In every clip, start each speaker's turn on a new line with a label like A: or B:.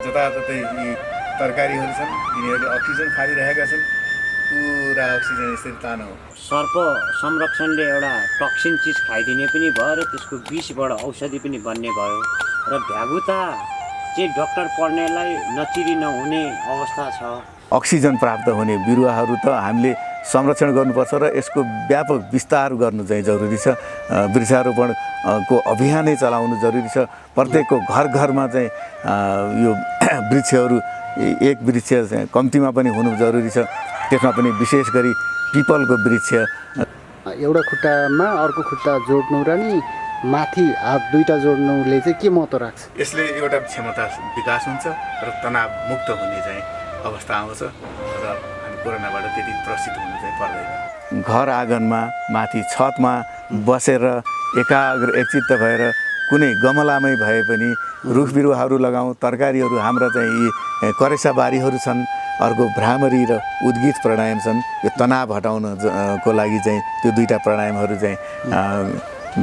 A: जताततै यी तरकारीहरू छन्, यिनीहरूले अक्सिजन खाइरहेका छन्। पुरा अक्सिजन यसरी तान हो।
B: सर्प संरक्षणले एउटा टक्सिन चिज खाइदिने पनि भयो र त्यसको विषबाट औषधि पनि बन्ने भयो र भ्यागुता चाहिँ डक्टर पढ्नेलाई नचिरी नहुने अवस्था छ।
A: अक्सिजन प्राप्त हुने बिरुवाहरू त हामीले संरक्षण गर्नुपर्छ र यसको व्यापक विस्तार गर्नु चाहिँ जरुरी छ। वृक्षारोपणको अभियानै चलाउनु जरुरी छ। प्रत्येकको घर घरमा चाहिँ यो वृक्षहरू एक वृक्ष कम्तीमा पनि हुनु जरुरी छ। त्यसमा पनि विशेष गरी पिपलको वृक्ष।
C: एउटा खुट्टामा अर्को खुट्टा जोड्नु र नि माथि हात दुईटा जोड्नुले चाहिँ के महत्त्व राख्छ?
A: यसले एउटा क्षमता विकास हुन्छ र तनाव मुक्त हुने चाहिँ अवस्था आउँछ र हामी कोरोनाबाट त्यति प्रसिद्ध हुनु चाहिँ पर्दैन। घर आँगनमा माथि छतमा बसेर एकाग्र एकचित्त भएर कुनै गमलामै भए पनि रुख बिरुवाहरू लगाउँ। तरकारीहरू हाम्रा चाहिँ यी करेसा बारीहरू छन्। अर्को भ्रामरी र उद्गीत प्राणायाम छन्। यो तनाव हटाउनको लागि चाहिँ त्यो दुईटा प्राणायामहरू चाहिँ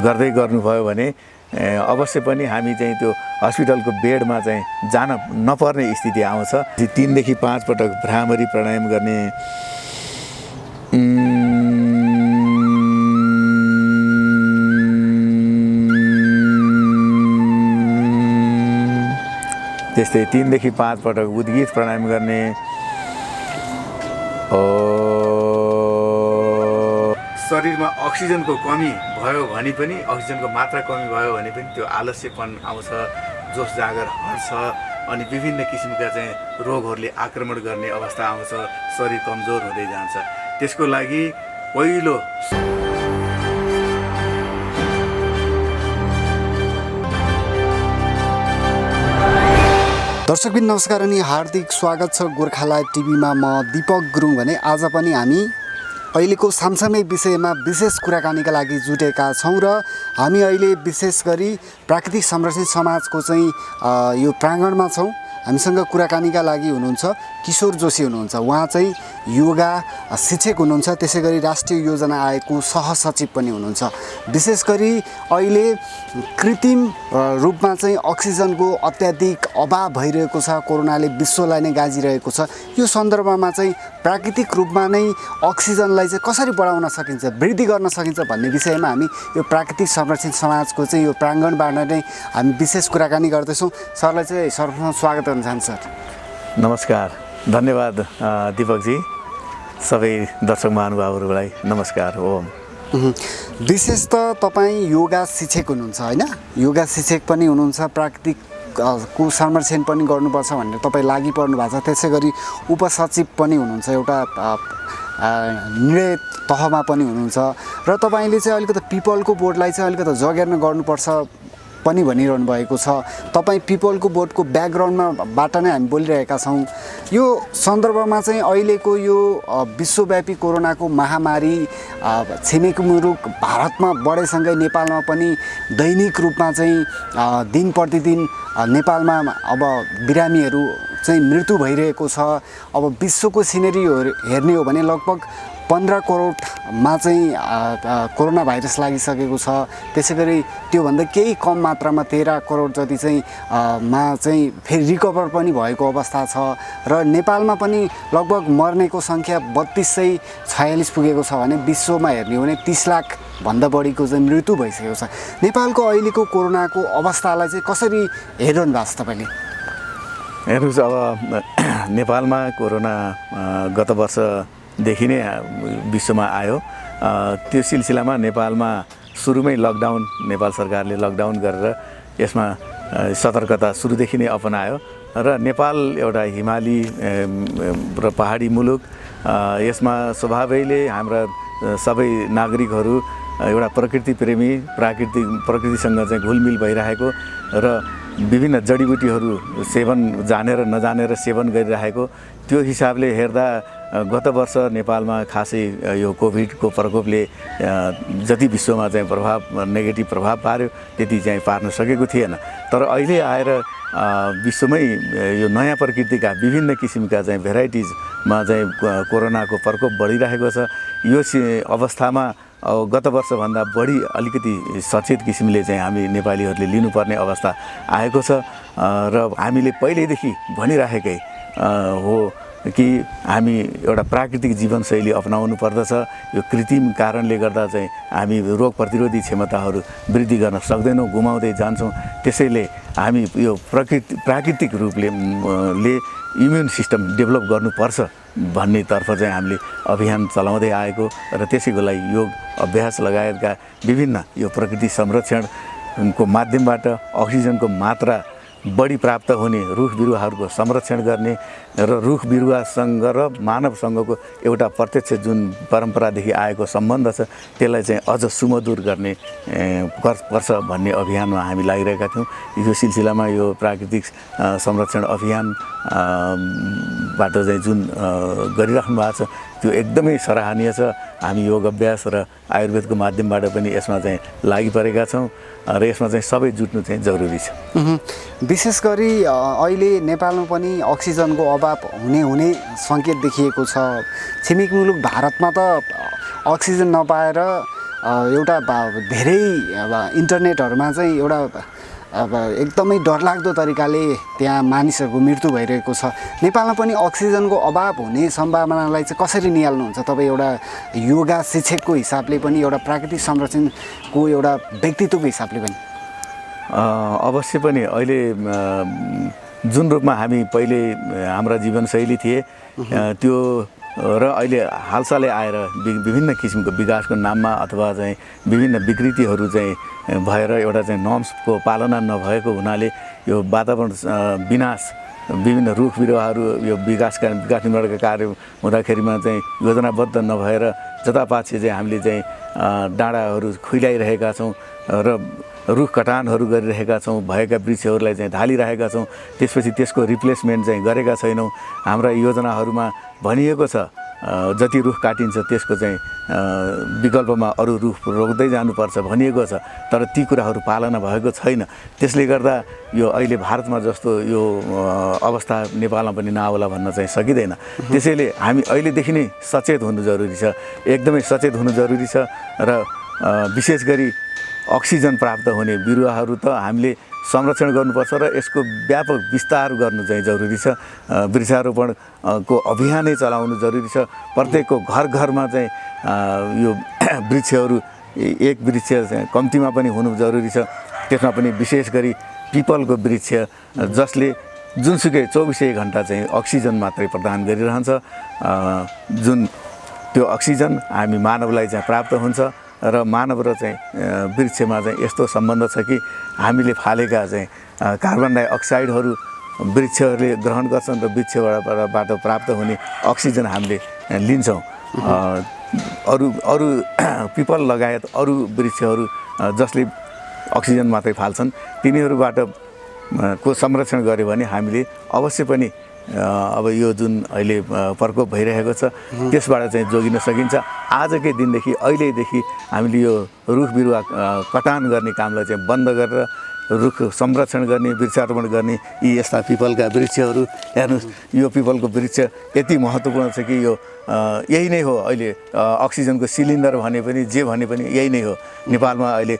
A: गर्दै गर्नुभयो भने अवश्य पनि हामी चाहिँ त्यो हस्पिटलको बेडमा चाहिँ जान नपर्ने स्थिति आउँछ। 3 देखि 5 पटक भ्रामरी प्राणायाम गर्ने, त्यस्तै 3 देखि 5 पटक उद्गीत प्राणायाम गर्ने। शरीरमा अक्सिजनको कमी भयो भने पनि, अक्सिजनको मात्रा कमी भयो भने पनि त्यो आलस्यपन आउँछ, जोस जागर हट्छ अनि विभिन्न किसिमका चाहिँ रोगहरूले आक्रमण गर्ने अवस्था आउँछ। शरीर कमजोर हुँदै जान्छ। त्यसको लागि पहिलो
C: दर्शकबिन नमस्कार अनि हार्दिक स्वागत छ गोर्खा लाइभ टिभीमा। म दीपक गुरुङ भने आज पनि हामी अहिलेको समसामयिक विषयमा विशेष कुराकानीका लागि जुटेका छौँ र हामी अहिले विशेष गरी प्राकृतिक संरक्षित समाजको चाहिँ यो प्राङ्गणमा छौँ। हामीसँग कुराकानीका लागि हुनुहुन्छ किशोर जोशी हुनुहुन्छ। उहाँ चाहिँ योगा शिक्षक हुनुहुन्छ, त्यसै गरी राष्ट्रिय योजना आयोगको सहसचिव पनि हुनुहुन्छ। विशेष गरी अहिले कृत्रिम रूपमा चाहिँ अक्सिजनको अत्याधिक अभाव भइरहेको छ। कोरोनाले विश्वलाई नै गाजिरहेको छ। यो सन्दर्भमा चाहिँ प्राकृतिक रूपमा नै अक्सिजनलाई चाहिँ कसरी बढाउन सकिन्छ, वृद्धि गर्न सकिन्छ भन्ने विषयमा हामी यो प्राकृतिक संरक्षित समाजको चाहिँ यो प्राङ्गणबाट नै हामी विशेष कुराकानी गर्दैछौँ। सरलाई चाहिँ सर्वप्रथम स्वागत गर्न चाहन्छु। सर
A: नमस्कार, धन्यवाद दीपकजी। सबै दर्शक महानुभावहरूलाई नमस्कार। ओम।
C: विशेष त तपाईँ योगा शिक्षक हुनुहुन्छ होइन? योगा शिक्षक पनि हुनुहुन्छ, प्राकृतिक को संरक्षण पनि गर्नुपर्छ भनेर तपाईँ लागि पर्नु भएको छ। त्यसै गरी उपसचिव पनि हुनुहुन्छ, एउटा निर्णय तहमा पनि हुनुहुन्छ र तपाईँले चाहिँ अलिकति पिपलको बोर्डलाई चाहिँ अलिकति जगेर्ना गर्नुपर्छ पनि भनिरहनु भएको छ। तपाईँ पिपलको बोर्डको ब्याकग्राउन्डबाट नै हामी बोलिरहेका छौँ। यो सन्दर्भमा चाहिँ अहिलेको यो विश्वव्यापी कोरोनाको महामारी छिमेकी मुलुक भारतमा बढेसँगै नेपालमा पनि दैनिक रूपमा चाहिँ दिन प्रतिदिन नेपालमा अब बिरामीहरू चाहिँ मृत्यु भइरहेको छ। अब विश्वको सिनेरी हेर्ने हो भने लगभग 15 करोडमा चाहिँ कोरोना भाइरस लागिसकेको छ। त्यसै गरी त्योभन्दा केही कम मात्रामा 13 करोड जति चाहिँ फेरि रिकभर पनि भएको अवस्था छ र नेपालमा पनि लगभग मर्नेको सङ्ख्या 3246 पुगेको छ भने विश्वमा हेर्ने हो भने 30 लाख भन्दा बढीको चाहिँ मृत्यु भइसकेको छ। नेपालको अहिलेको कोरोनाको अवस्थालाई चाहिँ कसरी हेर्नु भएको छ तपाईँले?
A: हेर्नुहोस्, अब नेपालमा कोरोना गत वर्षदेखि नै विश्वमा आयो। त्यो सिलसिलामा नेपालमा सुरुमै लकडाउन, नेपाल सरकारले लकडाउन गरेर यसमा सतर्कता सुरुदेखि नै अपनायो र नेपाल एउटा हिमाली र पहाडी मुलुक। यसमा स्वभावैले हाम्रा सबै नागरिकहरू एउटा प्रकृति प्रेमी, प्रकृतिसँग चाहिँ घुलमिल भइरहेको र विभिन्न जडीबुटीहरू सेवन जानेर नजानेर सेवन गरिरहेको। त्यो हिसाबले हेर्दा गत वर्ष नेपालमा खासै यो कोभिडको प्रकोपले जति विश्वमा चाहिँ नेगेटिभ प्रभाव पार्यो त्यति चाहिँ पार्न सकेको थिएन। तर अहिले आएर विश्वमै यो नयाँ प्रकृतिका विभिन्न किसिमका चाहिँ भेराइटिजमा चाहिँ कोरोनाको प्रकोप बढिरहेको छ। यो अवस्थामा गत वर्षभन्दा बढी अलिकति सचेत किसिमले चाहिँ हामी नेपालीहरूले लिनुपर्ने अवस्था आएको छ र हामीले पहिल्यैदेखि भनिराखेकै हो कि हामी एउटा प्राकृतिक जीवनशैली अपनाउनु पर्दछ। यो कृत्रिम कारणले गर्दा चाहिँ हामी रोग प्रतिरोधी क्षमताहरू वृद्धि गर्न सक्दैनौँ, गुमाउँदै जान्छौँ। त्यसैले हामी यो प्राकृतिक रूपले इम्युन सिस्टम डेभलप गर्नुपर्छ भन्नेतर्फ चाहिँ हामीले अभियान चलाउँदै आएको र त्यसैको लागि योग अभ्यास लगायतका विभिन्न यो प्रकृति संरक्षणको माध्यमबाट अक्सिजनको मात्रा बढी प्राप्त हुने, रुख बिरुवाहरूको संरक्षण गर्ने र रुख बिरुवासँग र मानवसँगको एउटा प्रत्यक्ष जुन परम्परादेखि आएको सम्बन्ध छ त्यसलाई चाहिँ अझ सुमधुर गर्ने पर्छ भन्ने अभियानमा हामी लागिरहेका थियौँ। यो सिलसिलामा यो प्राकृतिक संरक्षण अभियानबाट चाहिँ जुन गरिराख्नु भएको छ त्यो एकदमै सराहनीय छ। हामी योग अभ्यास र आयुर्वेदको माध्यमबाट पनि यसमा चाहिँ लागिपरेका छौँ र यसमा चाहिँ सबै जुट्नु चाहिँ जरुरी छ।
C: विशेष गरी अहिले नेपालमा पनि अक्सिजनको अभाव हुने सङ्केत देखिएको छ। छिमेकी मुलुक भारतमा त अक्सिजन नपाएर एउटा धेरै इन्टरनेटहरूमा चाहिँ एउटा एकदमै डरलाग्दो तरिकाले त्यहाँ मानिसहरूको मृत्यु भइरहेको छ। नेपालमा पनि अक्सिजनको अभाव हुने सम्भावनालाई चाहिँ कसरी निहाल्नुहुन्छ तपाईँ एउटा योगा शिक्षकको हिसाबले पनि, एउटा प्राकृतिक संरक्षणको एउटा व्यक्तित्वको हिसाबले पनि?
A: अवश्य पनि अहिले जुन रूपमा हामी पहिले हाम्रा जीवनशैली थिए त्यो र अहिले हालसालै आएर विभिन्न किसिमको विकासको नाममा अथवा चाहिँ विभिन्न विकृतिहरू चाहिँ भएर एउटा चाहिँ नर्म्सको पालना नभएको हुनाले यो वातावरण विनाश, विभिन्न रुख बिरुवाहरू यो विकास निर्माणका कार्य हुँदाखेरिमा चाहिँ योजनाबद्ध नभएर जतापाछे चाहिँ हामीले चाहिँ डाँडाहरू खुइलाइरहेका छौँ र रुख कटानहरू गरिरहेका छौँ, भएका वृक्षहरूलाई चाहिँ ढालिरहेका छौँ। त्यसपछि त्यसको रिप्लेसमेन्ट चाहिँ गरेका छैनौँ। हाम्रा योजनाहरूमा भनिएको छ जति रुख काटिन्छ त्यसको चाहिँ विकल्पमा अरू रुख रोक्दै जानुपर्छ भनिएको छ, तर ती कुराहरू पालना भएको छैन। त्यसले गर्दा यो अहिले भारतमा जस्तो यो अवस्था नेपालमा पनि नआउला भन्न चाहिँ सकिँदैन। त्यसैले हामी अहिलेदेखि नै सचेत हुनु जरुरी छ, एकदमै सचेत हुनु जरुरी छ। र विशेष गरी अक्सिजन प्राप्त हुने बिरुवाहरू त हामीले संरक्षण गर्नुपर्छ र यसको व्यापक विस्तार गर्नु चाहिँ जरुरी छ। वृक्षारोपणको अभियानै चलाउनु जरुरी छ। प्रत्येकको घर घरमा चाहिँ यो वृक्षहरू एक वृक्ष चाहिँ कम्तीमा पनि हुनु जरुरी छ। त्यसमा पनि विशेष गरी पिपलको वृक्ष जसले जुनसुकै 24 घण्टा चाहिँ अक्सिजन मात्रै प्रदान गरिरहन्छ। जुन त्यो अक्सिजन हामी मानवलाई चाहिँ प्राप्त हुन्छ र मानव र चाहिँ वृक्षमा चाहिँ यस्तो सम्बन्ध छ कि हामीले फालेका चाहिँ कार्बन डाइअक्साइडहरू वृक्षहरूले ग्रहण गर्छन् र वृक्षबाट प्राप्त हुने अक्सिजन हामीले लिन्छौँ। अरू पिपल लगायत अरू वृक्षहरू जसले अक्सिजन मात्रै फाल्छन् तिनीहरूबाट को संरक्षण गर्यो भने हामीले अवश्य पनि अब यो जुन अहिले प्रकोप भइरहेको छ त्यसबाट चाहिँ जोगिन सकिन्छ। आजकै दिनदेखि अहिलेदेखि हामीले यो रुख बिरुवा कटान गर्ने कामलाई चाहिँ बन्द गरेर रुख संरक्षण गर्ने, वृक्षारोपण गर्ने यी यस्ता पिपलका वृक्षहरू हेर्नुहोस्। यो पिपलको वृक्ष यति महत्त्वपूर्ण छ कि यो यही नै हो अहिले अक्सिजनको सिलिन्डर भने पनि जे भने पनि यही नै हो। नेपालमा अहिले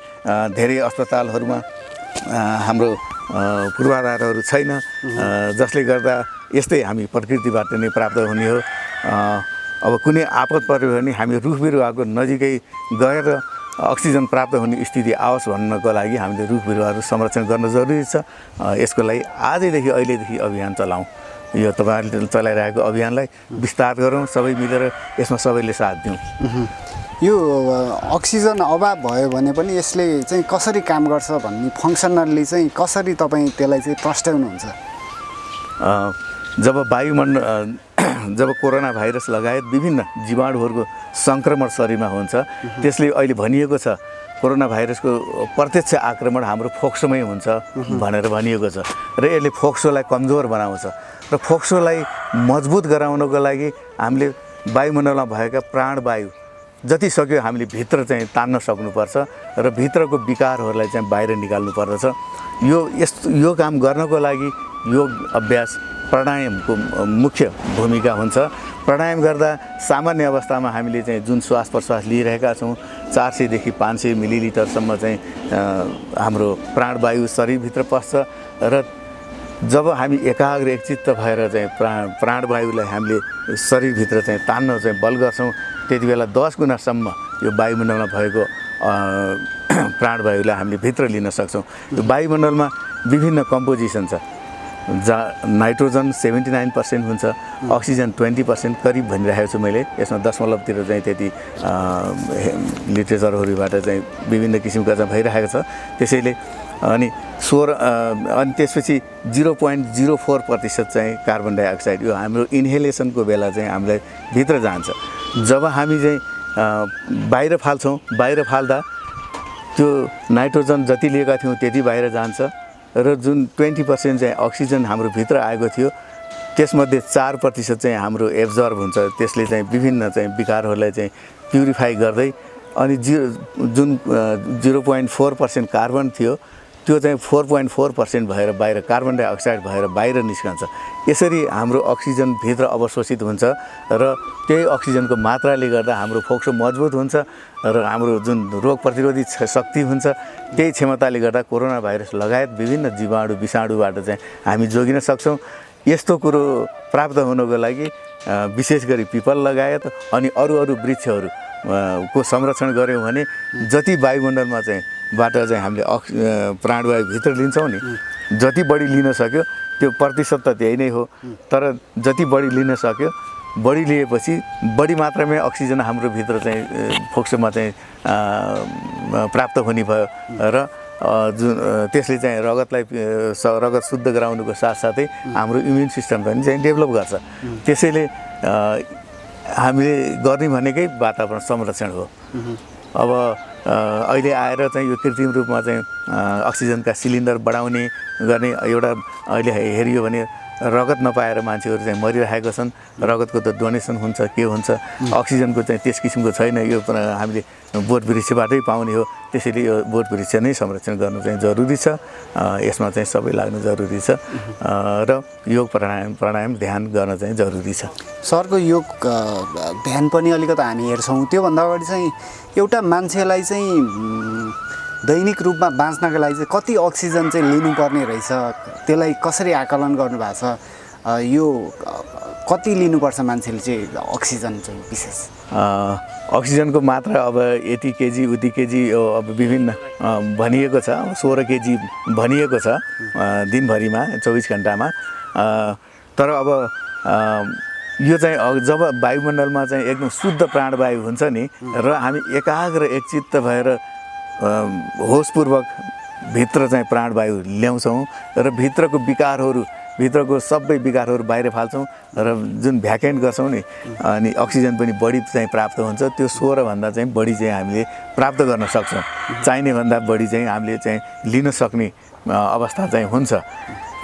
A: धेरै अस्पतालहरूमा हाम्रो पूर्वाधारहरू छैन, जसले गर्दा यस्तै हामी प्रकृतिबाट नै प्राप्त हुने हो। अब कुनै आपद पर्यो भने हामी रुख बिरुवाको नजिकै गएर अक्सिजन प्राप्त हुने स्थिति आओस् भन्नको लागि हामीले रुख बिरुवाहरू संरक्षण गर्न जरुरी छ। यसको लागि आजैदेखि अहिलेदेखि अभियान चलाउँ। यो तपाईँहरूले चलाइरहेको अभियानलाई विस्तार गरौँ, सबै मिलेर यसमा सबैले साथ दिउँ।
C: यो अक्सिजन अभाव भयो भने पनि यसले चाहिँ कसरी काम गर्छ भन्ने फङ्सनल्ली चाहिँ कसरी तपाईँ त्यसलाई चाहिँ प्रस्ट्याउनुहुन्छ?
A: जब कोरोना भाइरस लगायत विभिन्न जीवाणुहरूको सङ्क्रमण शरीरमा हुन्छ त्यसले अहिले भनिएको छ कोरोना भाइरसको प्रत्यक्ष आक्रमण हाम्रो फोक्सोमै हुन्छ भनेर भनिएको छ र यसले फोक्सोलाई कमजोर बनाउँछ र फोक्सोलाई मजबुत गराउनको लागि हामीले वायुमण्डलमा भएका प्राणवायु जति सक्यो हामीले भित्र चाहिँ तान्न सक्नुपर्छ र भित्रको विकारहरूलाई चाहिँ बाहिर निकाल्नु पर्दछ। यो काम गर्नको लागि योग अभ्यास प्राणायामको मुख्य भूमिका हुन्छ। प्राणायाम गर्दा सामान्य अवस्थामा हामीले चाहिँ जुन श्वास प्रश्वास लिइरहेका छौँ 400 देखि 500 मिलिलिटरसम्म चाहिँ हाम्रो प्राणवायु शरीरभित्र पस्छ र जब हामी एकाग्र एकचित्त भएर चाहिँ प्राणवायुलाई हामीले शरीरभित्र चाहिँ तान्न चाहिँ बल गर्छौँ त्यति बेला 10 गुणासम्म यो वायुमण्डलमा भएको प्राणवायुलाई हामीले भित्र लिन सक्छौँ। यो वायुमण्डलमा विभिन्न कम्पोजिसन छ जहाँ नाइट्रोजन 79% हुन्छ, अक्सिजन 20% करिब भनिरहेको छु मैले। यसमा दशमलवतिर चाहिँ त्यति लिटरेचरहरूबाट चाहिँ विभिन्न किसिमका चाहिँ भइरहेको छ। त्यसैले अनि अनि त्यसपछि 0.04% चाहिँ कार्बन डाइअक्साइड यो हाम्रो इन्हेलेसनको बेला चाहिँ हामीलाई भित्र जान्छ। जब हामी चाहिँ बाहिर फाल्छौँ, बाहिर फाल्दा त्यो नाइट्रोजन जति लिएका थियौँ त्यति बाहिर जान्छ र जुन 20% चाहिँ अक्सिजन हाम्रो भित्र आएको थियो त्यसमध्ये 4% चाहिँ हाम्रो एब्जर्भ हुन्छ। त्यसले चाहिँ विभिन्न चाहिँ विकारहरूलाई चाहिँ प्युरिफाई गर्दै अनि जुन 0.4% कार्बन थियो त्यो चाहिँ 4.4% भएर बाहिर कार्बन डाइअक्साइड भएर बाहिर निस्कन्छ। यसरी हाम्रो अक्सिजन भित्र अवशोषित हुन्छ र त्यही अक्सिजनको मात्राले गर्दा हाम्रो फोक्सो मजबुत हुन्छ र हाम्रो जुन रोग प्रतिरोधी शक्ति हुन्छ त्यही क्षमताले गर्दा कोरोना भाइरस लगायत विभिन्न जीवाणु विषाणुबाट चाहिँ हामी जोगिन सक्छौँ। यस्तो कुरो प्राप्त हुनको लागि विशेष गरी पिपल लगायत अनि अरू वृक्षहरू को संरक्षण गऱ्यौँ भने जति वायुमण्डलमा चाहिँ हामीले प्राणवायु भित्र लिन्छौँ नि जति बढी लिन सक्यो त्यो प्रतिशत त त्यही नै हो, तर जति बढी लिन सक्यो बढी लिएपछि बढी मात्रामै अक्सिजन हाम्रो भित्र चाहिँ फोक्सोमा चाहिँ प्राप्त हुने भयो र जुन त्यसले चाहिँ रगत शुद्ध गराउनुको साथसाथै हाम्रो इम्युन सिस्टम पनि चाहिँ डेभलप गर्छ। त्यसैले हामीले गर्ने भनेकै वातावरण संरक्षण हो। अब अहिले आएर चाहिँ यो कृत्रिम रूपमा चाहिँ अक्सिजनका सिलिन्डर बढाउने गर्ने एउटा अहिले हेरियो भने रगत नपाएर मान्छेहरू चाहिँ मरिरहेका छन्। रगतको त डोनेसन हुन्छ के हुन्छ, अक्सिजनको चाहिँ त्यस किसिमको छैन। यो हामीले बोट वृक्षबाटै पाउने हो। त्यसैले यो बोट वृक्ष नै संरक्षण गर्नु चाहिँ जरुरी छ। यसमा चाहिँ सबै लाग्नु जरुरी छ र योग प्राणायाम ध्यान गर्न चाहिँ जरुरी छ।
C: सरको योग ध्यान पनि अलिकति हामी हेर्छौँ। त्योभन्दा अगाडि चाहिँ एउटा मान्छेलाई चाहिँ दैनिक रूपमा बाँच्नका लागि चाहिँ कति अक्सिजन चाहिँ लिनुपर्ने रहेछ त्यसलाई कसरी आकलन गर्नुभएको छ? यो कति लिनुपर्छ मान्छेले चाहिँ अक्सिजन चाहिँ विशेष?
A: अक्सिजनको मात्रा अब यति केजी उति केजी अब विभिन्न भनिएको छ। 16 केजी भनिएको छ दिनभरिमा 24 घन्टामा। तर अब यो चाहिँ जब वायुमण्डलमा चाहिँ एकदम शुद्ध प्राणवायु हुन्छ नि र हामी एकाग्र एकचित्त भएर होसपूर्वक भित्र चाहिँ प्राणवायु ल्याउँछौँ र भित्रको सबै विकारहरू बाहिर फाल्छौँ र जुन भ्याकेन्ट गर्छौँ नि अनि अक्सिजन पनि बढी चाहिँ प्राप्त हुन्छ। त्यो 16 भन्दा चाहिँ बढी चाहिँ हामीले प्राप्त गर्न सक्छौँ। चाहिने भन्दा बढी चाहिँ हामीले चाहिँ लिन सक्ने अवस्था चाहिँ हुन्छ।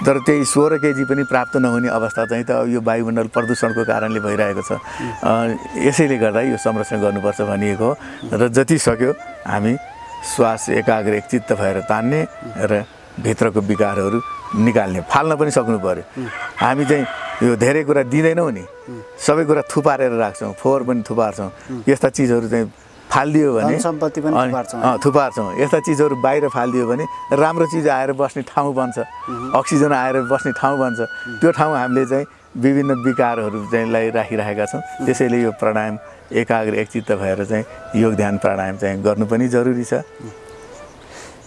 A: तर त्यही 16 केजी पनि प्राप्त नहुने अवस्था चाहिँ त यो वायुमण्डल प्रदूषणको कारणले भइरहेको छ। यसैले गर्दा यो संरक्षण गर्नुपर्छ भनिएको हो र जति सक्यो हामी श्वास एकाग्र एकचित्त भएर तान्ने र भित्रको विकारहरू निकाल्ने, फाल्न पनि सक्नु पर्यो। हामी चाहिँ यो धेरै कुरा दिँदैनौँ नि, सबै कुरा थुपारेर राख्छौँ, फोहोर पनि थुपार्छौँ। यस्ता चिजहरू चाहिँ फालिदियो भने
C: सम्पत्ति पनि
A: थुपार्छौँ। यस्ता चिजहरू बाहिर फालिदियो भने राम्रो चिज आएर बस्ने ठाउँ बन्छ, अक्सिजन आएर बस्ने ठाउँ बन्छ। त्यो ठाउँ हामीले चाहिँ विभिन्न विकारहरू चाहिँ राखिरहेका छौँ। त्यसैले यो प्राणायाम एकाग्र एकचित्त भएर चाहिँ योग ध्यान प्राणायाम चाहिँ गर्नु पनि जरुरी छ।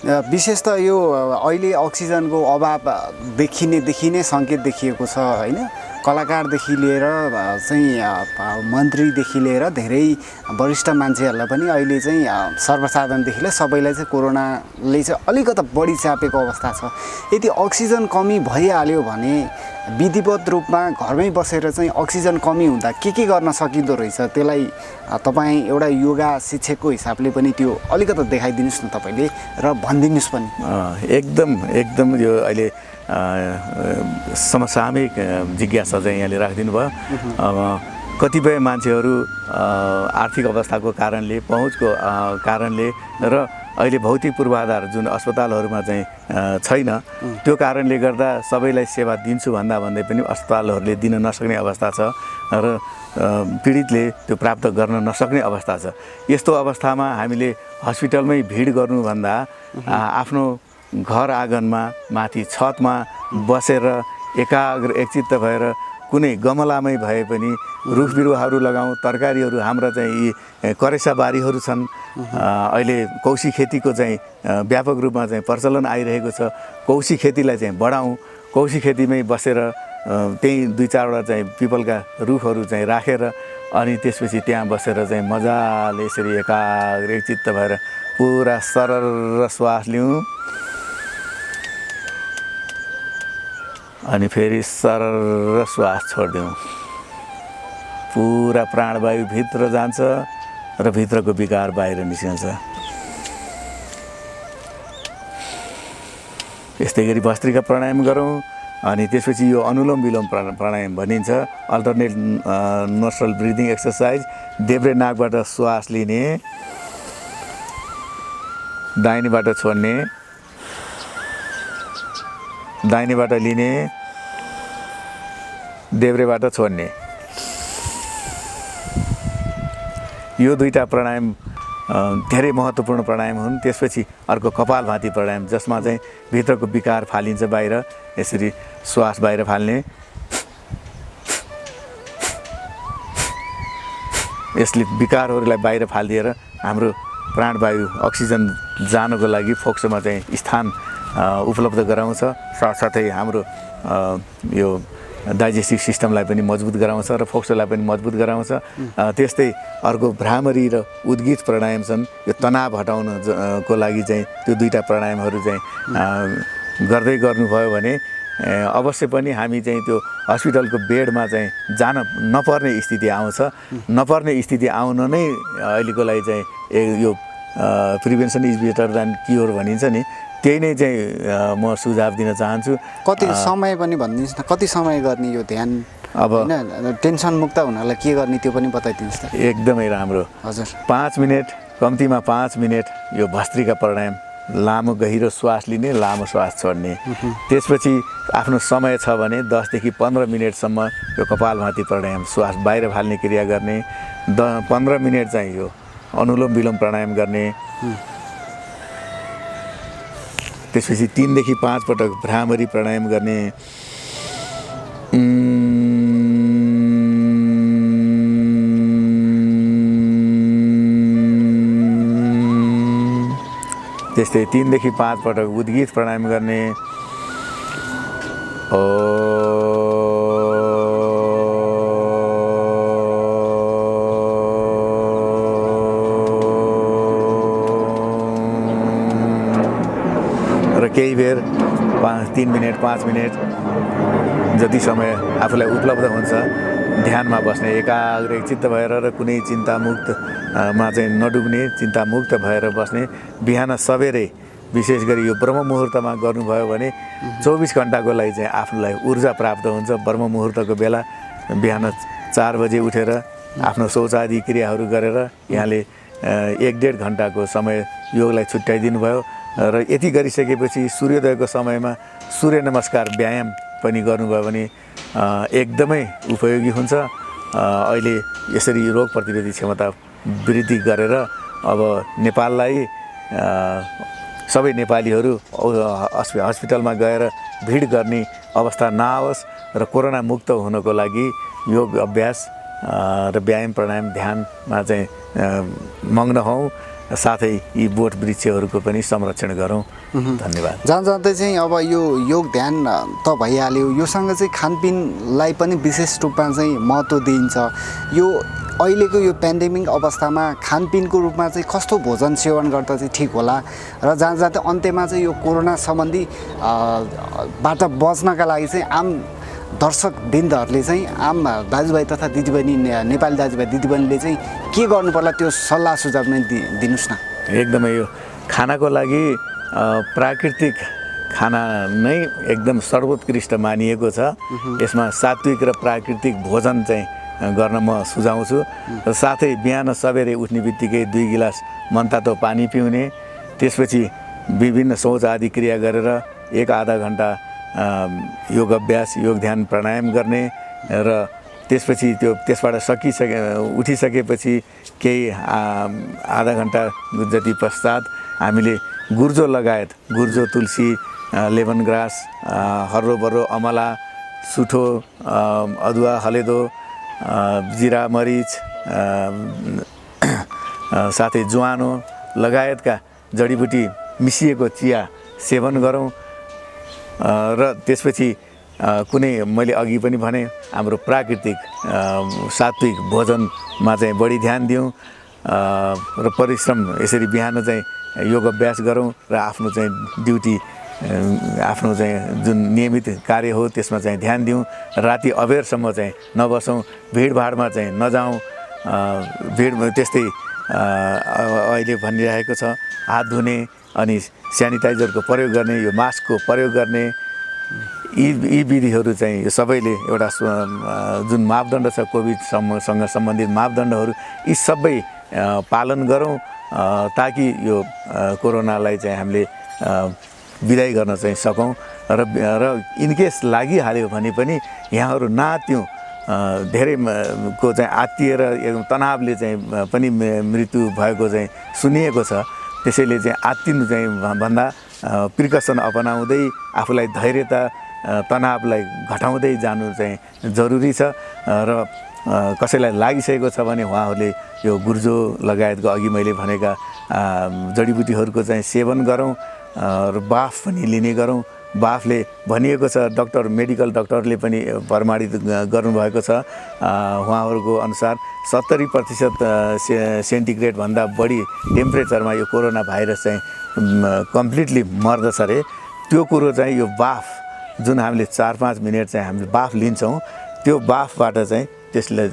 C: विशेष त यो अहिले अक्सिजनको अभाव देखि नै सङ्केत देखिएको छ होइन। कलाकारदेखि लिएर चाहिँ मन्त्रीदेखि लिएर धेरै वरिष्ठ मान्छेहरूलाई पनि अहिले चाहिँ सर्वसाधारणदेखि लिएर सबैलाई चाहिँ कोरोनाले चाहिँ अलिकति बढी चापेको अवस्था छ। यदि अक्सिजन कमी भइहाल्यो भने विधिवत रूपमा घरमै बसेर चाहिँ अक्सिजन कमी हुँदा के गर्न सकिँदो रहेछ त्यसलाई तपाईँ एउटा योगा शिक्षकको हिसाबले पनि त्यो अलिकति देखाइदिनुहोस् न तपाईँले र भनिदिनुहोस् पनि।
A: एकदम यो अहिले समसामयिक जिज्ञासा चाहिँ यहाँले राखिदिनु भयो। कतिपय मान्छेहरू आर्थिक अवस्थाको कारणले, पहुँचको कारणले र अहिले भौतिक पूर्वाधार जुन अस्पतालहरूमा चाहिँ छैन, त्यो कारणले गर्दा सबैलाई सेवा दिन्छु भन्दै पनि अस्पतालहरूले दिन नसक्ने अवस्था छ र पीडितले त्यो प्राप्त गर्न नसक्ने अवस्था छ। यस्तो अवस्थामा हामीले हस्पिटलमै भिड गर्नुभन्दा आफ्नो घर आँगनमा माथि छतमा बसेर एकाग्र एकचित्त भएर कुनै गमलामै भए पनि रुख बिरुवाहरू लगाउँ। तरकारीहरू हाम्रा चाहिँ यी करेसा बारीहरू छन्। अहिले कौशी खेतीको चाहिँ व्यापक रूपमा चाहिँ प्रचलन आइरहेको छ। कौशी खेतीलाई चाहिँ बढाउँ। कौशी खेतीमै बसेर त्यही 2-4वटा चाहिँ पिपलका रुखहरू चाहिँ राखेर अनि त्यसपछि त्यहाँ बसेर चाहिँ मजाले यसरी एकाग्र एकचित्त भएर पुरा सरर श्वास लिउँ अनि फेरि सरर श्वास छोडिदिउँ। पुरा प्राणवायु भित्र जान्छ र भित्रको विकार बाहिर निस्कन्छ। यस्तै गरी भस्त्रिका प्राणायाम गरौँ। अनि त्यसपछि यो अनुलोम विलोम प्राणायाम भनिन्छ, अल्टरनेट नोस्ट्रल ब्रिदिङ एक्सर्साइज। देब्रे नाकबाट श्वास लिने, दाहिनेबाट छोड्ने, दाहिनेबाट लिने, देब्रेबाट छोड्ने। यो 2टा प्राणायाम धेरै महत्त्वपूर्ण प्राणायाम हुन्। त्यसपछि अर्को कपालभाती प्राणायाम, जसमा चाहिँ भित्रको विकार फालिन्छ बाहिर। यसरी श्वास बाहिर फाल्ने। यसले विकारहरूलाई बाहिर फालिदिएर हाम्रो प्राणवायु अक्सिजन जानको लागि फोक्सोमा चाहिँ स्थान उपलब्ध गराउँछ। साथसाथै हाम्रो यो डाइजेस्टिभ सिस्टमलाई पनि मजबुत गराउँछ र फोक्सोलाई पनि मजबुत गराउँछ। त्यस्तै अर्को भ्रामरी र उद्गीत प्राणायाम छन्। यो तनाव हटाउन को लागि चाहिँ त्यो 2टा प्राणायामहरू चाहिँ गर्दै गर्नुभयो भने अवश्य पनि हामी चाहिँ त्यो हस्पिटलको बेडमा चाहिँ जान नपर्ने स्थिति आउँछ। नपर्ने स्थिति आउन नै अहिलेको लागि चाहिँ यो prevention is better than cure भनिन्छ नि, त्यही नै चाहिँ म सुझाव दिन चाहन्छु।
C: कति समय पनि भनिदिनुहोस् न, कति समय गर्ने यो ध्यान?
A: अब
C: हैन, टेन्सन मुक्त हुनलाई के गर्ने त्यो पनि बताइदिनुहोस् त।
A: एकदमै राम्रो।
C: हजुर,
A: 5 मिनट, कम्तीमा 5 मिनट यो भस्त्रिका प्राणायाम, लामो गहिरो श्वास लिने, लामो श्वास छोड्ने। त्यसपछि आफ्नो समय छ भने 10 देखि 15 मिनटसम्म यो कपालभाती प्राणायाम, श्वास बाहिर फाल्ने क्रिया गर्ने। 15 मिनट चाहिँ यो अनुलोम विलोम प्राणायाम गर्ने। त्यसपछि 3 देखि 5 पटक भ्रामरी प्राणायाम गर्ने। त्यस्तै 3 देखि 5 पटक उद्गीत प्राणायाम गर्ने। र केही बेर 3 मिनट 5 मिनट जति समय आफूलाई उपलब्ध हुन्छ ध्यानमा बस्ने, एकाग्र एकचित्त भएर र कुनै चिन्तामुक्त मा चाहिँ नडुब्ने, चिन्तामुक्त भएर बस्ने। बिहान सबेरै विशेष गरी यो ब्रह्म मुहुर्तमा गर्नुभयो भने 24 घण्टाको लागि चाहिँ आफूलाई ऊर्जा प्राप्त हुन्छ। ब्रह्म मुहुर्तको बेला बिहान 4 बजे उठेर आफ्नो शौचादि क्रियाहरू गरेर यहाँले 1-1.5 घण्टाको समय योगलाई छुट्याइदिनु भयो। र यति गरिसकेपछि सूर्योदयको समयमा सूर्य नमस्कार व्यायाम पनि गर्नुभयो भने एकदमै उपयोगी हुन्छ। अहिले यसरी रोग प्रतिरोधी क्षमता वृद्धि गरेर अब नेपाललाई सबै नेपालीहरू हस्पिटलमा गएर भिड गर्ने अवस्था नआओस् र कोरोना मुक्त हुनको लागि योग अभ्यास र व्यायाम प्राणायाम ध्यानमा चाहिँ मग्न हौँ। साथै यी बोट वृक्षहरूको पनि संरक्षण गरौँ। धन्यवाद।
C: जाँदै चाहिँ अब यो योग ध्यान त भइहाल्यो, योसँग चाहिँ खानपिनलाई पनि विशेष रूपमा चाहिँ महत्त्व दिइन्छ। यो अहिलेको यो पेन्डेमिक अवस्थामा खानपिनको रूपमा चाहिँ कस्तो भोजन सेवन गर्दा चाहिँ ठिक होला र जाँदै अन्त्यमा चाहिँ यो कोरोना सम्बन्धी बाट बच्नका लागि चाहिँ आम दर्शक वृन्दहरूले चाहिँ आम दाजुभाइ तथा दिदीबहिनी, नेपाली दाजुभाइ दिदीबहिनीले चाहिँ के गर्नु पर्ला त्यो सल्लाह सुझाव नै दिनुहोस् न।
A: एकदमै यो खानाको लागि प्राकृतिक खाना नै एकदम सर्वोत्कृष्ट मानिएको छ। यसमा सात्विक र प्राकृतिक भोजन चाहिँ गर्न म सुझाउँछु। र साथै बिहान सबेरै उठ्ने बित्तिकै 2 गिलास मनतातो पानी पिउने त्यसपछि विभिन्न शौच आदि क्रिया गरेर 1-आधा घन्टा योग अभ्यास, योग ध्यान प्राणायाम गर्ने र त्यसपछि त्यसबाट उठिसकेपछि केही आधा घन्टा जति पश्चात हामीले गुर्जो लगायत गुर्जो, तुलसी, लेमन ग्रास, हर्रो-बर्रो, अमला, सुठो, अदुवा, हलेदो, जिरा, मरिच, साथै ज्वानो लगायतका जडीबुटी मिसिएको चिया सेवन गरौँ र त्यसपछि कुनै मैले अघि पनि भने हाम्रो प्राकृतिक सात्विक भोजनमा चाहिँ बढी ध्यान दिउँ र परिश्रम यसरी बिहान चाहिँ योग अभ्यास गरौँ र आफ्नो चाहिँ ड्युटी, आफ्नो चाहिँ जुन नियमित कार्य हो त्यसमा चाहिँ ध्यान दिउँ। राति अबेरसम्म चाहिँ नबसौँ, भिडभाडमा चाहिँ नजाउँ। त्यस्तै अहिले भनिरहेको छ हात धुने अनि सेनिटाइजरको प्रयोग गर्ने, यो मास्कको प्रयोग गर्ने, यी विधिहरू चाहिँ यो सबैले एउटा जुन मापदण्ड छ कोभिडसँग सम्बन्धित मापदण्डहरू, यी सबै पालन गरौँ ताकि यो कोरोनालाई चाहिँ हामीले विदाई गर्न चाहिँ सकौँ र इनकेस लागिहाल्यो भने पनि यहाँहरू नात्यौँ। धेरै को चाहिँ आत्तिएर एकदम तनावले चाहिँ पनि मृत्यु भएको चाहिँ सुनिएको छ। त्यसैले चाहिँ आत्तिनु चाहिँ भन्दा प्रिकसन अपनाउँदै आफूलाई धैर्यता, तनावलाई घटाउँदै जानु चाहिँ जरुरी छ र कसैलाई लागिसकेको छ भने उहाँहरूले यो गुर्जो लगायतको अघि मैले भनेका जडीबुटीहरूको चाहिँ सेवन गरौँ र बाफ पनि लिने गरौँ। बाफले भनिएको छ, मेडिकल डक्टरले पनि प्रमाणित गर्नुभएको छ, उहाँहरूको अनुसार 70% सेन्टिग्रेडभन्दा बढी टेम्परेचरमा यो कोरोना भाइरस चाहिँ कम्प्लिटली मर्दछ अरे। त्यो कुरो चाहिँ यो बाफ जुन हामीले 4-5 मिनट चाहिँ हामीले बाफ लिन्छौँ, त्यो बाफबाट चाहिँ त्यसले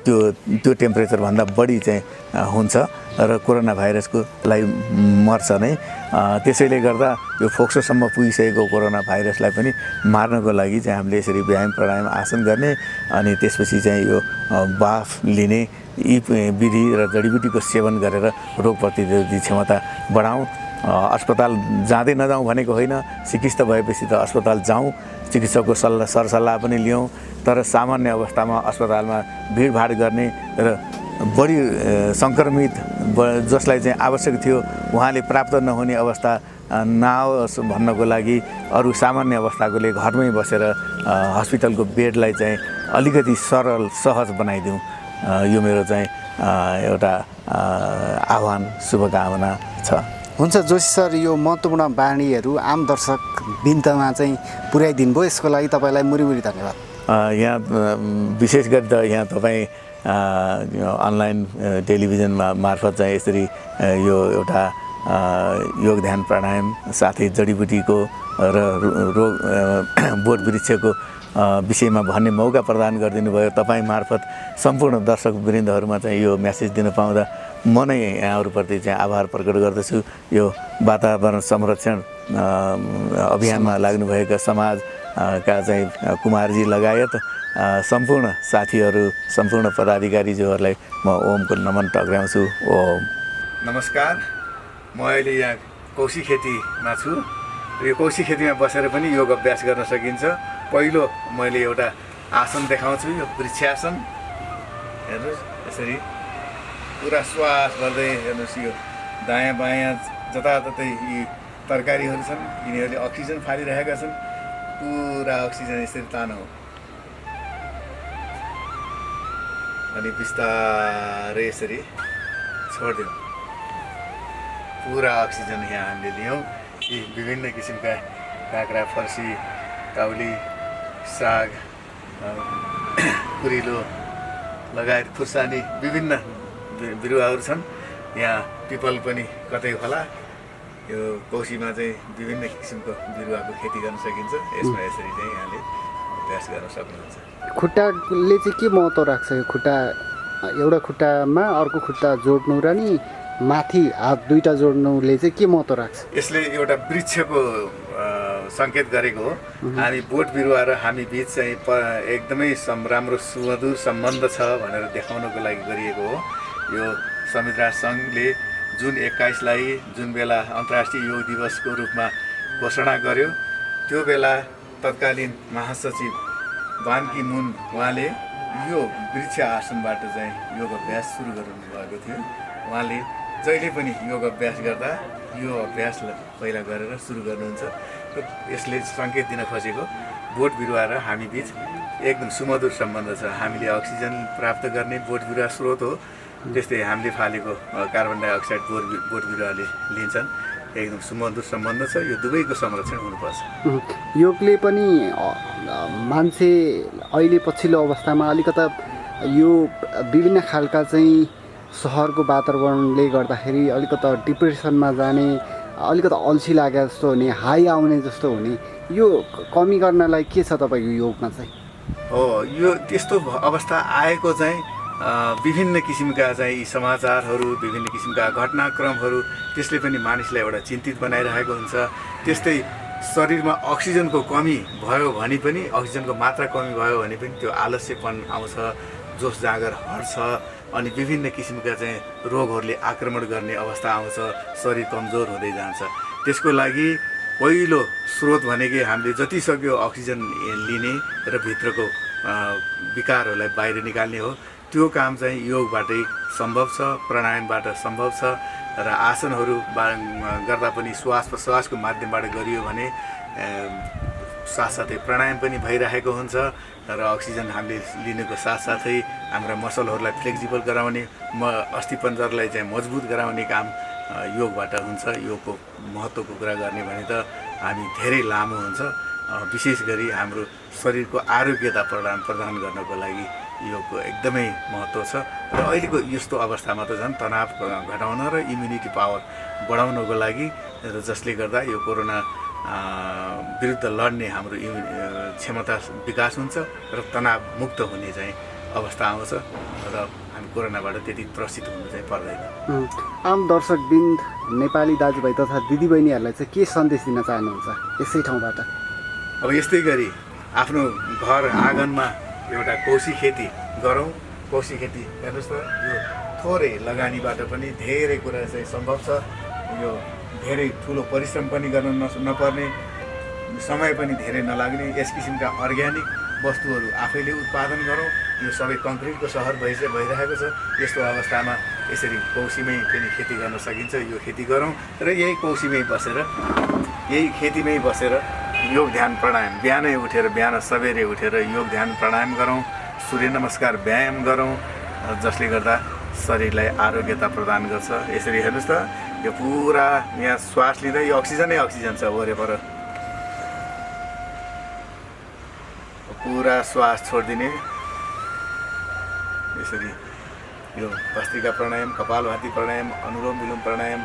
A: त्यो टेम्परेचरभन्दा बढी चाहिँ हुन्छ र कोरोना भाइरसको लागि मर्छ नै। त्यसैले गर्दा यो फोक्सोसम्म पुगिसकेको कोरोना भाइरसलाई पनि मार्नको लागि चाहिँ हामीले यसरी व्यायाम, प्राणायाम, आसन गर्ने अनि त्यसपछि चाहिँ यो बाफ लिने, यी विधि र जडीबुटीको सेवन गरेर रोग प्रतिरोधी क्षमता बढाउँ। अस्पताल जाँदै नजाउँ भनेको होइन, सिकिस्त भएपछि त अस्पताल जाउँ, चिकित्सकको सरसल्लाह पनि लियौँ। तर सामान्य अवस्थामा अस्पतालमा भिडभाड गर्ने र बढी सङ्क्रमित जसलाई चाहिँ आवश्यक थियो उहाँले प्राप्त नहुने अवस्था नआओस् भन्नको लागि अरू सामान्य अवस्थाकोले घरमै बसेर हस्पिटलको बेडलाई चाहिँ अलिकति सरल, सहज बनाइदिउँ। यो मेरो चाहिँ एउटा आह्वान, शुभकामना छ।
C: हुन्छ जोशी सर, यो महत्त्वपूर्ण बाणीहरू आम दर्शक बिन्तमा चाहिँ पुर्याइदिनु भयो, यसको लागि तपाईँलाई मुरी धन्यवाद।
A: यहाँ विशेष गरी त यहाँ तपाईँ अनलाइन टेलिभिजन मार्फत चाहिँ यसरी यो एउटा योग ध्यान प्राणायाम साथै जडीबुटीको र बोट वृक्षको विषयमा भन्ने मौका प्रदान गरिदिनु भयो। तपाईँ मार्फत सम्पूर्ण दर्शक वृन्दहरूमा चाहिँ यो मेसेज दिन पाउँदा म नै यहाँहरूप्रति चाहिँ आभार प्रकट गर्दछु। यो वातावरण संरक्षण अभियानमा लाग्नुभएका समाजका चाहिँ कुमारजी लगायत सम्पूर्ण साथीहरू, सम्पूर्ण पदाधिकारीज्यूहरूलाई म ओमको नमन टक्राउँछु। ओम नमस्कार। म अहिले यहाँ कौशी खेतीमा छु। यो कौशी खेतीमा बसेर पनि योग अभ्यास गर्न सकिन्छ। पहिलो मैले एउटा आसन देखाउँछु, यो वृक्षासन। हेर्नुहोस्, यसरी पुरा श्वास गर्दै हेर्नुहोस्, यो दायाँ बायाँ जताततै यी तरकारीहरू छन्, यिनीहरूले अक्सिजन फालिरहेका छन्। पुरा अक्सिजन यसरी तानौँ अनि बिस्तारै यसरी छोडिदिउँ। पुरा अक्सिजन यहाँ हामीले लियौँ। यी विभिन्न किसिमका काँक्रा, फर्सी, काउली, साग, कुरिलो लगायत खुर्सानी विभिन्न बिरुवाहरू छन्। यहाँ पिपल पनि कतै होला। यो कौशीमा चाहिँ विभिन्न किसिमको बिरुवाको खेती गर्न सकिन्छ। यसमा यसरी चाहिँ यहाँले अभ्यास गर्न सक्नुहुन्छ।
C: खुट्टाले चाहिँ के महत्त्व राख्छ? यो खुट्टा, एउटा खुट्टामा अर्को खुट्टा जोड्नु र नि माथि हात दुईटा जोड्नुले चाहिँ के महत्त्व राख्छ?
A: यसले एउटा वृक्षको सङ्केत गरेको हो। हामी बोट बिरुवा र हामी बिच चाहिँ एकदमै राम्रो सुमधुर सम्बन्ध छ भनेर देखाउनको लागि गरिएको हो। यो संविधान सङ्घले जुन 21लाई जुन बेला अन्तर्राष्ट्रिय योग दिवसको रूपमा घोषणा गर्यो त्यो बेला तत्कालीन महासचिव बान की मुन उहाँले यो वृक्ष आसनबाट चाहिँ योग अभ्यास सुरु गर्नु भएको थियो। उहाँले जहिले पनि योग अभ्यास गर्दा यो अभ्यासलाई पहिला गरेर सुरु गर्नुहुन्छ र यसले सङ्केत दिन खोजेको बोट बिरुवा र हामी बिच एकदम सुमधुर सम्बन्ध छ। हामीले अक्सिजन प्राप्त गर्ने बोट बिरुवा स्रोत हो, त्यस्तै हामीले फालेको कार्बन डाइअक्साइड बोट बिरुवाले लिन्छन्। एकदम सुमधुर सम्बन्ध छ। यो दुवैको संरक्षण हुनुपर्छ।
C: योगले पनि मान्छे अहिले पछिल्लो अवस्थामा अलिकता यो विभिन्न खालका चाहिँ सहरको वातावरणले गर्दाखेरि अलिकता डिप्रेसनमा जाने, अलिकता अल्छी लागे जस्तो हुने, हाई आउने जस्तो हुने, यो कमी गर्नलाई के छ तपाईँको योगमा चाहिँ?
A: हो, यो त्यस्तो अवस्था आएको चाहिँ विभिन्न किसिमका चाहिँ समाचारहरू, विभिन्न किसिमका घटनाक्रमहरू त्यसले पनि मानिसलाई एउटा चिन्तित बनाइरहेको हुन्छ। त्यस्तै शरीरमा अक्सिजनको कमी भयो भने पनि, अक्सिजनको मात्रा कमी भयो भने पनि त्यो आलस्यपन आउँछ, जोस जाँगर हट्छ, अनि विभिन्न किसिमका चाहिँ रोगहरूले आक्रमण गर्ने अवस्था आउँछ, शरीर कमजोर हुँदै जान्छ। त्यसको लागि पहिलो स्रोत भनेकै हामीले जति सक्यो अक्सिजन लिने र भित्रको विकारहरूलाई बाहिर निकाल्ने हो। त्यो काम चाहिँ योगबाटै सम्भव छ, प्राणायामबाट सम्भव छ र आसनहरू गर्दा पनि श्वास प्रश्वासको माध्यमबाट गरियो भने साथसाथै प्राणायाम पनि भइरहेको हुन्छ र अक्सिजन हामीले लिनुको साथसाथै हाम्रा मसलहरूलाई फ्लेक्सिबल गराउने, अस्थिपञ्जरलाई चाहिँ मजबुत गराउने काम योगबाट हुन्छ। योगको महत्त्वको कुरा गर्ने भने त हामी धेरै लामो हुन्छ। विशेष गरी हाम्रो शरीरको आरोग्यता प्रदान गर्नको लागि योगको एकदमै महत्त्व छ र अहिलेको यस्तो अवस्थामा त झन् तनाव घटाउन र इम्युनिटी पावर बढाउनको लागि र जसले गर्दा यो कोरोना विरुद्ध लड्ने हाम्रो क्षमता विकास हुन्छ र तनाव मुक्त हुने चाहिँ अवस्था आउँछ र हामी कोरोनाबाट त्यति त्रसित हुनु चाहिँ पर्दैन।
C: आम दर्शकवृन्द, नेपाली दाजुभाइ तथा दिदीबहिनीहरूलाई चाहिँ के सन्देश दिन चाहनुहुन्छ यसै ठाउँबाट?
A: अब यस्तै गरी आफ्नो घर आँगनमा एउटा कौशी खेती गरौँ। कौशी खेती हेर्नुहोस् त, यो थोरै लगानीबाट पनि धेरै कुरा चाहिँ सम्भव छ। यो धेरै ठुलो परिश्रम पनि गर्न नपर्ने, समय पनि धेरै नलाग्ने, यस किसिमका अर्ग्यानिक वस्तुहरू आफैले उत्पादन गरौँ। यो सबै कङ्क्रिटको सहर भइरहेको छ। यस्तो अवस्थामा यसरी कौशीमै पनि खेती गर्न सकिन्छ। यो खेती गरौँ र यही कौशीमै बसेर, यही खेतीमै बसेर योग ध्यान प्राणायाम बिहानै उठेर, बिहान सबेरै उठेर योग ध्यान प्राणायाम गरौँ, सूर्य नमस्कार व्यायाम गरौँ, जसले गर्दा शरीरलाई आरोग्यता प्रदान गर्छ। यसरी हेर्नुहोस् त, यो पुरा यहाँ श्वास लिँदा यो अक्सिजनै अक्सिजन छ वरपर। पुरा श्वास छोडिदिने, यसरी यो भस्त्रिका प्राणायाम, कपालभाती प्राणायाम, अनुलोम विलोम प्राणायाम,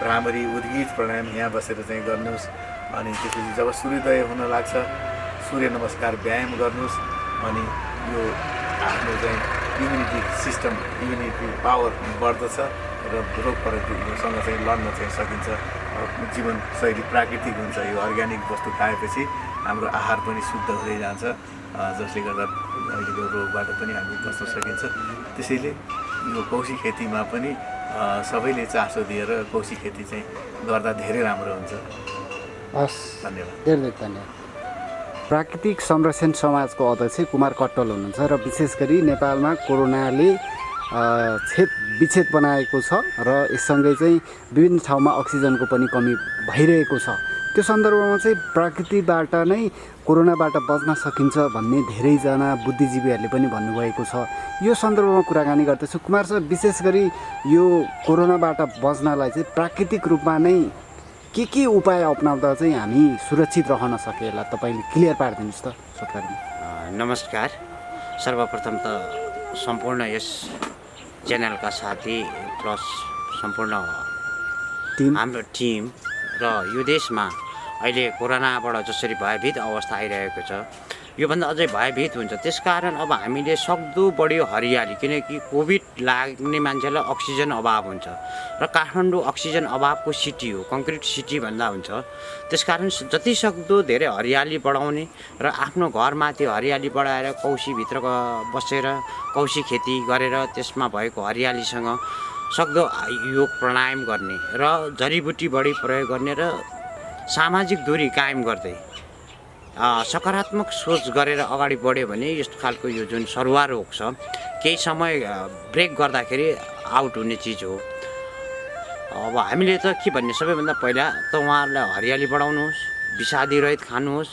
A: भ्रामरी उद्गीत प्राणायाम यहाँ बसेर चाहिँ गर्नुहोस्। अनि त्यसपछि जब सूर्योदय हुन लाग्छ सूर्य नमस्कार व्यायाम गर्नुहोस्। अनि यो आफ्नो चाहिँ इम्युनिटी सिस्टम, इम्युनिटी पावर बढ्दछ र रोग प्रतिरोधसँग चाहिँ लड्न चाहिँ सकिन्छ। जीवनशैली प्राकृतिक हुन्छ। यो अर्ग्यानिक वस्तु खाएपछि हाम्रो आहार पनि शुद्ध हुँदै जान्छ, जसले गर्दा अहिलेको रोगबाट पनि हामी बच्न सकिन्छ। त्यसैले यो कौशी खेतीमा पनि सबैले चासो दिएर कौशी खेती चाहिँ गर्दा धेरै राम्रो हुन्छ।
C: हस्,
A: धन्यवाद।
C: धेरै धन्यवाद। प्राकृतिक संरक्षण समाजको अध्यक्ष कुमार कट्टल हुनुहुन्छ र विशेष गरी नेपालमा कोरोनाले विच्छेद बनाएको छ र यससँगै चाहिँ विभिन्न ठाउँमा अक्सिजनको पनि कमी भइरहेको छ। त्यो सन्दर्भमा चाहिँ प्रकृतिबाट नै कोरोनाबाट बच्न सकिन्छ भन्ने धेरैजना बुद्धिजीवीहरूले पनि भन्नुभएको छ। यो सन्दर्भमा कुराकानी गर्दैछु। कुमार सर, विशेष गरी यो कोरोनाबाट बच्नलाई चाहिँ प्राकृतिक रूपमा नै के उपाय अपनाउँदा चाहिँ हामी सुरक्षित रहन सकेला, तपाईँले क्लियर पारिदिनुहोस् त छोटकरीमा।
B: नमस्कार। सर्वप्रथम त सम्पूर्ण यस च्यानलका साथी प्लस सम्पूर्ण हाम्रो टिम र यो देशमा अहिले कोरोनाबाट जसरी भयभीत अवस्था आइरहेको छ, योभन्दा अझै भयभीत हुन्छ। त्यसकारण अब हामीले सक्दो बढी हरियाली, किनकि कोभिड लाग्ने मान्छेलाई अक्सिजन अभाव हुन्छ र काठमाडौँ अक्सिजन अभावको सिटी हो, कङ्क्रिट सिटी भन्दा हुन्छ। त्यसकारण जति सक्दो धेरै हरियाली बढाउने र आफ्नो घरमाथि हरियाली बढाएर कौशीभित्र बसेर कौशी खेती गरेर त्यसमा भएको हरियालीसँग सक्दो योग प्राणायाम गर्ने र जडीबुटी बढी प्रयोग गर्ने र सामाजिक दूरी कायम गर्दै सकारात्मक सोच गरेर अगाडि बढ्यो भने यस्तो खालको यो जुन सरुवा रोग छ केही समय ब्रेक गर्दाखेरि आउट हुने चिज हो। अब हामीले त के भन्ने सबैभन्दा पहिला त उहाँहरूलाई हरियाली बढाउनुहोस्, विषादी रहित खानुहोस्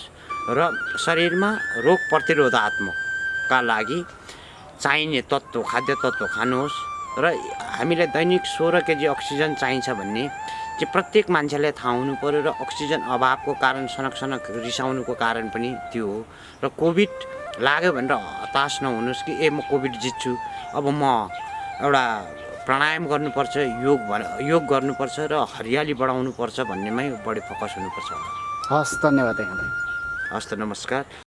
B: र शरीरमा रोग प्रतिरोधात्मकका लागि चाहिने तत्त्व खाद्य तत्त्व खानुहोस् र हामीलाई दैनिक 16 केजी अक्सिजन चाहिन्छ भन्ने चाहिँ प्रत्येक मान्छेलाई थाहा हुनु पर्यो र अक्सिजन अभावको कारण सनक रिसाउनुको कारण पनि त्यो हो। र कोभिड लाग्यो भनेर हताश नहुनुहोस् कि म कोभिड जित्छु, अब म एउटा प्राणायाम गर्नुपर्छ, योग गर्नुपर्छ र हरियाली बढाउनुपर्छ भन्नेमै बढी फोकस हुनुपर्छ।
C: हस्, धन्यवाद यहाँलाई।
B: हस् त, नमस्कार।